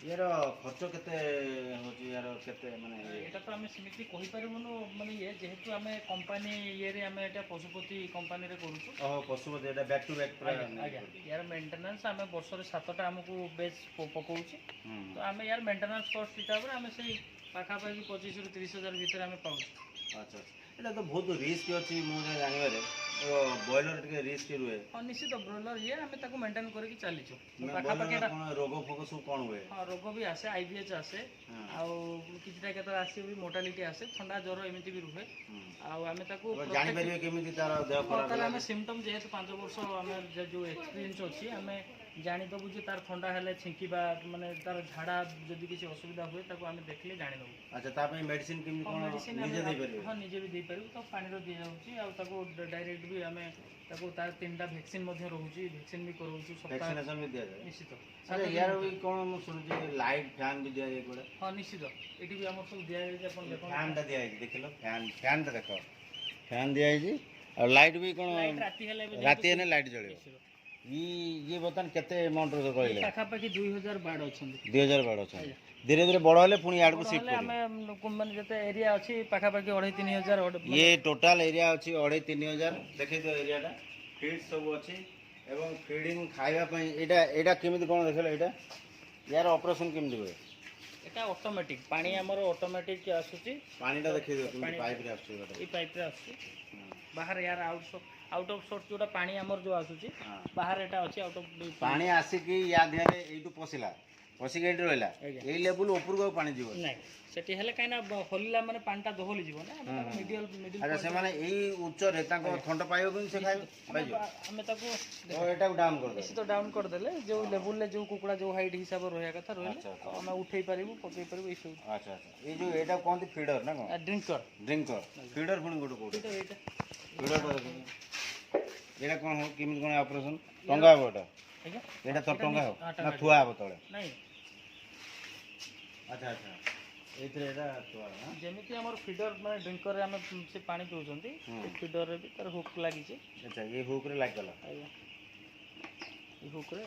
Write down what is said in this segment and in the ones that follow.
यार खर्च केते होची यार केते माने এটা তো আমি সেମିତି କହିପାରିବୁନୁ ମାନେ ଇଏ ଯେହେତୁ ଆମେ କମ୍ପାନୀ ଇଏରେ ଆମେ ଏଇଟା ପଶୁପତି କମ୍ପାନୀରେ କରୁଛୁ। ओह पशुपति एटा बैक टू बैक पूरा ଆଜ୍ଞା ୟାର ମେଣ୍ଟେନାନ୍ସ ଆମେ ବର୍ଷରେ 7ଟା ଆମକୁ ବେଚ୍ ପକଉଛି। ତ ଆମେ ୟାର ମେଣ୍ଟେନାନ୍ସ କଷ୍ଟ ହିସାବରେ ଆମେ ସେଇ ପାଖାପାଖି 25 ରୁ 30 ହଜାର ଭିତରେ ଆମେ ପାଉଛୁ। अच्छा एटा तो बहुत रिस्क अछि मु जानिबारे तो बॉयलर टिके रिस्क रुए। हाँ निश्चित ब्रॉयलर ये आम ताको मेंटेन करके चलीचु पाखापाखि रोग फोग सब कौन हुए? हाँ रोग भी आसे आईबीएच आसे किछटा केते आसे भी मोर्टालिटी आसे ठंडा ज्वर एमिति भी रुहे आम ताको जानि परिबे केमिति तार देह खराब तार आम सिम्पटम जेहेतु 5 वर्ष आम जो एक्सपीरियंस अछि आम जानिदेबू जे तार ठंडा हेले छिंकिबा माने तार झाड़ा जदि किसी असुविधा हुए ताको आम देखले जानिदेबू। अच्छा ता पे मेडिसिन केमिति कोन निजे दे परिबे? हां निजे भी दे परिबू तो पानी रो दिया होची आ ताको डायरेक्ट भी आम ताको तार 3टा वैक्सीन मध्ये रहउची वैक्सीन भी करउची सब वैक्सीनेशन भी दिया जाय निश्चित। अरे यार भी कोन मु सुनजी लाइट फैन भी दिया जाय कोडे? हां निश्चित एटी भी हमर सब दिया जाय अपन देखो फैन ता दिया जाय देखलो फैन ता देखो फैन दिया जाय और लाइट भी कोन राती ने लाइट जळे ये बतन केते अमाउंट रो कहले पाखापाखि 2000 बाड़ अछन 2000 बाड़ अछन धीरे धीरे बड़ होले पुनी याड को शिफ्ट हम माने जते एरिया अछि पाखापाखि 2500 ये टोटल एरिया अछि 2500 देखै दो एरिया टा फीड सब अछि एवं फीडिंग खाइबा पई एटा केमिति कोन देखले एटा यार ऑपरेशन केमिति होय? एटा ऑटोमेटिक पानी हमर ऑटोमेटिक आसुची पानी टा देखै दो केमिति पाइप रे आसुची ई पाइप रे आसुची बाहर यार आउट ऑफ सोर्स जोटा पानी हमर जो आसुची बाहर एटा अछि आउट ऑफ पानी आसी कि या ध्यान एटू पसिला पसिक एटी रहला ए लेवल ऊपर को पानी जीव नहीं सेठी हेले काइना होलिला माने पानीटा दोहली जीव ना मिडिल अच्छा से माने एई उच्च रे ताको खंड पाइबो कि से खाइ पाइजो हमें ताको ओ एटा डाउन कर दे इसी तो डाउन कर देले जो लेवल ले जो कुकुड़ा जो हाइट हिसाब रहया कथा रहले हम उठै परिबु पकै परिबु ई सब। अच्छा अच्छा ए जो एटा कोनती फीडर ना कोन ड्रिंकर फीडर पुनी गोटो कोड एटा फीडर तो एटा कोन हो किमित कोन ऑपरेशन टंगा बोटा आज्ञा एटा तो टंगा हो ना थुआ हो तळे नहीं अच्छा अच्छा एथरे एटा थुआ ना जेमिति हमर फीडर माने ड्रिंकर रे हम से पानी पिउचंती फीडर रे भी तार हुक लागि छै। अच्छा ये हुक रे लाग गला आज्ञा ई हुक रे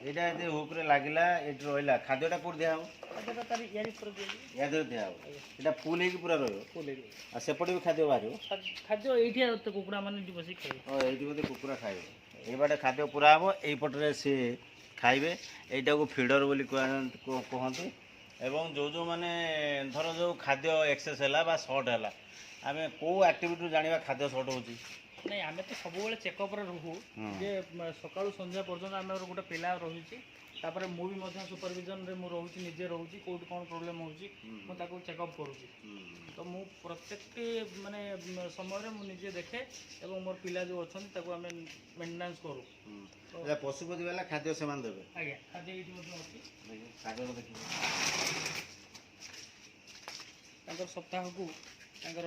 एटा एते हुक रे लागिला एट रोइला खाद्यटा कोड दिया हो एटा तार यारी पर दे याद दिया हो एटा फुल हे कि पूरा रहयो फुल हे आ सेपटे भी खाद्य बारियो खाद्य एठी तो कुकुड़ा माने बसी खाइ ओ एठी बोते कुकुरा खाइबे ए बाटे खाद्य पूरा हबो एई पटरे से खाइबे एटा को फीडर बोली कहंती एवं जो माने धर जो खाद्य एक्सेस हैला बा शॉर्ट हैला आमे को एक्टिविटी जानिबा खाद्य शॉर्ट होची नहीं आमे तो सब बेले चेकअप रे रहू जे सकाळु संध्या पर्यंत आमे गोटे पिला रहुची तापर मु भी मध्य सुपरविजन रे मु रहूची निजे रहूची कोड कोन प्रॉब्लम होची मु ताको चेकअप करूची तो मु प्रत्येक माने समय रे मु निजे देखे एवं मोर पिला जो अछन ताको आमे मेंटेनेंस करू तो पशुपति वाला खाद्य समान देबे आज्ञा खाद्य एठी मध्य अछि देखिए खाद्य देखिए ताकर सप्ताह को ताकर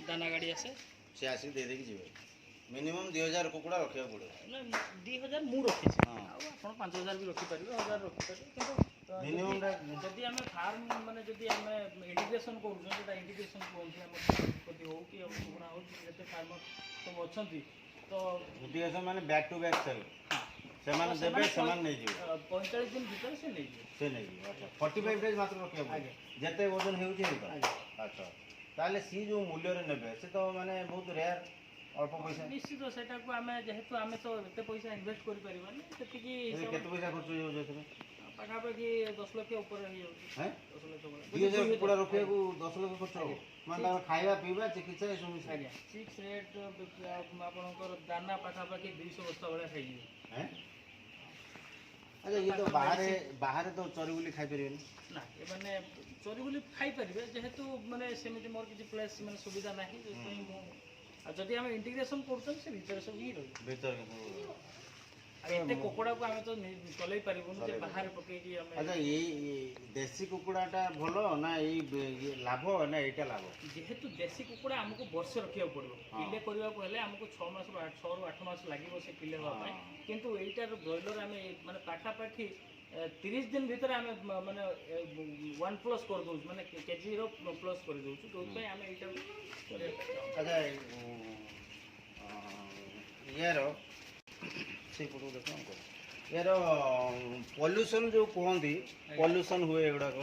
दाना गाड़ी आसे से आसी दे दे कि जीवे मिनिमम 2000 कुकुड़ा रखिया पड़े ना 2000 मु रखी छी आ आपण 5000 भी रखी परिबे 1000 रखी परिबे किंतु मिनिमम जदि हमें फार्म माने जदि हमें इंटीग्रेशन करू जेटा इंटीग्रेशन कोनथि हम कति हो कि कुकुड़ा हो जते फार्मर सब अछंती तो इंटीग्रेशन माने बैक टू बैक सेल से माने देबे समान नहीं जीवे 45 दिन भीतर से नहीं जीवे अच्छा 45 डेज मात्र रखिया पड़े जते वजन हेउची हेता अच्छा ताले सी जो मूल्य रे नेबे से तो माने बहुत रेयर अल्प पैसा निश्चित सेटा को हमें जेहेतु हमें तो एते पैसा इन्वेस्ट करि परिबानी सेति की केते पैसा खर्च हो जेते पाखापाखि 10 लाख ऊपर रही हैं 10 लाख 2000 कुकुड़ा रखिया को 10 लाख खर्च हो माने खाइबा पीबा चिकित्सा ए सब आज्ञा फिक्स रेट आपनकर दाना पाखापाखि 200 बस्ता वाला खाइ हैं अच्छा ये तो बाहर तो चोरी बोली खाइ परिबेनी ना ये माने चोरी बोली खाइ परिबे जेहेतु माने सेमिति मोर किछि प्लेस माने सुविधा नाही जतै मो जदि हम इंटीग्रेशन करछन से भीतर सब ही रही भीतर एते कुकुड़ा को हम तो चलै परिबन जे बाहर पके कि हम अच्छा ये देसी कुकुड़ाटा भलो ना ये लाभ ना एटा लाभ जेहेतु देसी कुकुड़ा हमको वर्ष रखिया पड़ो किले करबा को हेले हमको 6 मास 6 ରୁ 8 मास लागिवो से किले होबा पय किंतु एटार ब्रॉयलर हमें माने पाखा पाखी 30 दिन भीतर हमें माने 1 प्लस कर दउ माने केजी रो प्लस कर दउ तो पे हमें एटा अच्छा ये रो से फोटो देखो हमको यार पॉल्यूशन जो कहती पॉल्यूशन हुए एगुड़ाक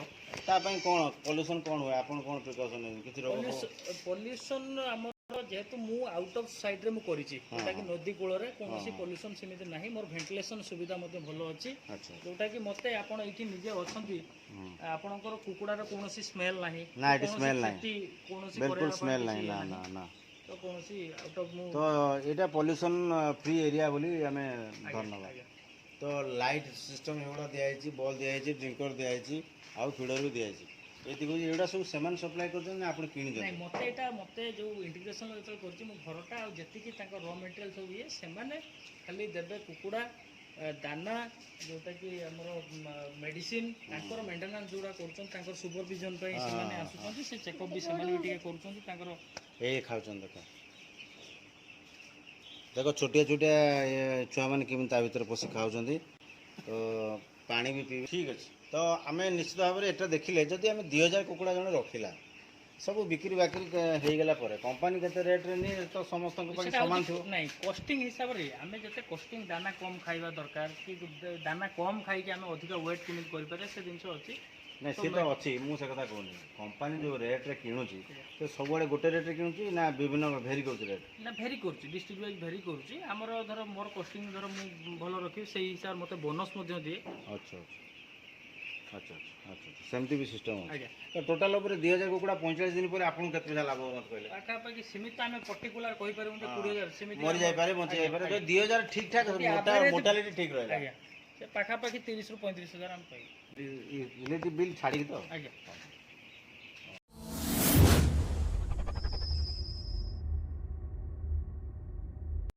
तापाई कौन पॉल्यूशन कौन हुए आपन कौन प्रिकॉशन किसी रोग पॉल्यूशन आमर जेहेतु मु आउट ऑफ साइड रे मु करिछि जोटा कि नदी कूल रे कोनोसी पॉल्यूशन सेमिति नाही मोर वेंटिलेशन सुविधा मध्ये भलो अछि अच्छा जोटा कि मते आपण एठी निजे अछंती आपणकर कुकुडार कोनोसी स्मेल नाही ना इट स्मेल नाही कोनोसी बिल्कुल स्मेल नाही ना ना ना तो कोनोसी आउट ऑफ मु तो एटा पॉल्यूशन फ्री एरिया बोली हमें धन्यवाद तो लाइट सिस्टम एगुड़ा दिखाई बल्ब दिखाई ड्रिंकर दिखाई आउ फीडर भी दिखाई ये सब सेमान सप्लाई कर आप किणी नहीं मते एटा मते जो इंटीग्रेशन जो करछि मु घरटा आ जति कि तांको रॉ मटेरियल सब ये सेमाने खाली देबे कुकुडा दाना जोटा कि हमर मेडिसिन तांकर मेंटेनेंस जोड़ा करछन तांकर सुपरविजन पई सेमाने आसुछन से चेकअप भी सेमाने भी करछन तांकर ए खाउछन देखो छोटिया छोटिया छुआ मैंने केमी ता भीतर पशि खाऊँ तो पानी भी पी ठीक अच्छे तो आम निश्चित भाव में यहाँ देखिले जदि आम 2000 कुकुड़ा जन रखिला सब बिक्री बाक्री होगला कंपानी केते रेट रे नहीं तो समस्त सामान थो नहीं कॉस्टिंग हिसाब रे आमे जते कॉस्टिंग दाना कम खाइबा दरकार कि दाना कम खाई के आमे अधिक वेट किमित करि पारे से जिंस अछि नहीं सी तो अच्छी मुझे कथा कहूनी कंपानी जो रेट रे किणुची तो सब गोटे रेट रे किणुची ना विभिन्न भेरी कर रेट ना भेरी करछि डिस्ट्रिक्ट वाइज भेरी करछि हमर धर मोर कॉस्टिंग धर मु भलो रखि सेही हिसाब मते बोनस मध्ये दिए अच्छा अच्छा अच्छा अच्छा सेमती भी सिस्टम आज्ञा तो टोटाल ऊपर 2000 कुकुड़ा 45 दिन पर आपन केते लाभ मत कहले पाखा पाखि सीमित आमे पर्टिकुलर कहि पारे 20000 सीमित मरि जाय पारे बचि जाय पारे तो 2000 ठीक ठाक मोटालिटी ठीक रहला आज्ञा से पाखा पाखि 30 रु 35000 हम पाई इलेक्ट्रिक बिल छाड़ी तो आज्ञा